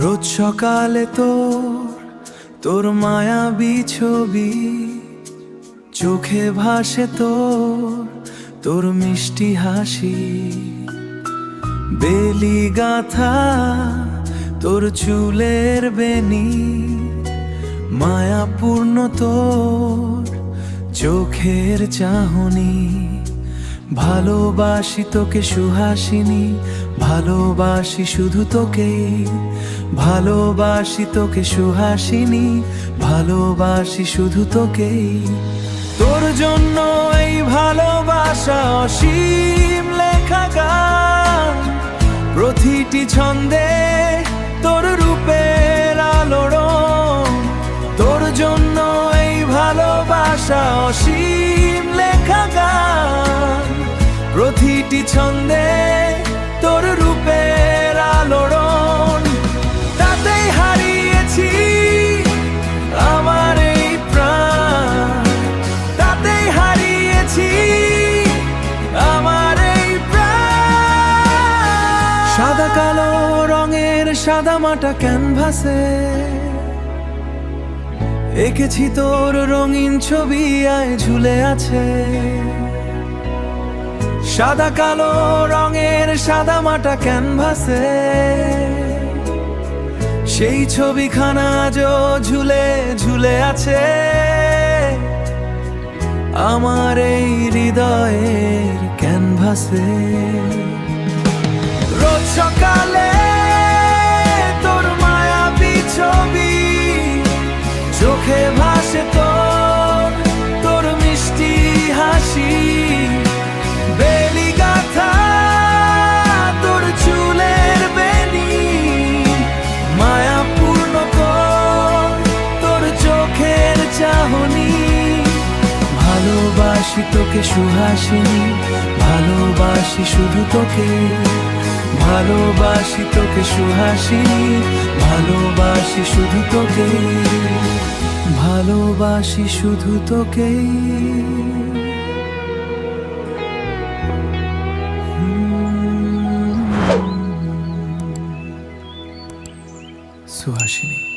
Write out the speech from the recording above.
রোজ সকালে তোর মায়াবী ছবি চোখে ভাসে তোর মিষ্টি হাসি, বেলি গাথা তোর চুলের বেনি, মায়াপূর্ণ তোর চোখের চাহনি। ভালোবাসি তোকে সুহাসিনী, ভালোবাসি শুধু তোকে, ভালোবাসি তোকে সুহাসিনী, ভালোবাসি শুধু তোকে। তোর জন্য এই ভালোবাসা অসীম লেখা গান, প্রতিটি ছন্দে তোর রূপের আলোড়ন। তোর জন্য এই ভালোবাসা অসীম লেখা গান, প্রতিটি ছন্দে তোর রূপের আলোড়ন। তাতেই হারিয়েছি আমার এই প্রাণ, তাতেই হারিয়েছি আমার এই প্রাণ। সাদা কালো রঙের সাদা মাটা ক্যানভাসে এঁকেছি তোর রঙিন ছবি, আয় ঝুলে আছে। সাদা কালো রঙের সাদা মাটা ক্যানভাসে সেই ছবিখানা আজও ঝুলে ঝুলে আছে আমার এই হৃদয়ের ক্যানভাসে। রোজ সকালে তোর মায়াবী ছবি চোখে ভাসে তোর মিষ্টি হাসি, বেলি গাথা তোর চুলের বেনি, মায়াপূর্ণ তোর চোখের চাহনি। ভালোবাসি তোকে সুহাসিনী, ভালোবাসি শুধু তোকে, ভালোবাসি তোকে সুহাসিনী, ভালোবাসি শুধু তোকে, ভালোবাসি শুধু তোকে। সুহাসিনী।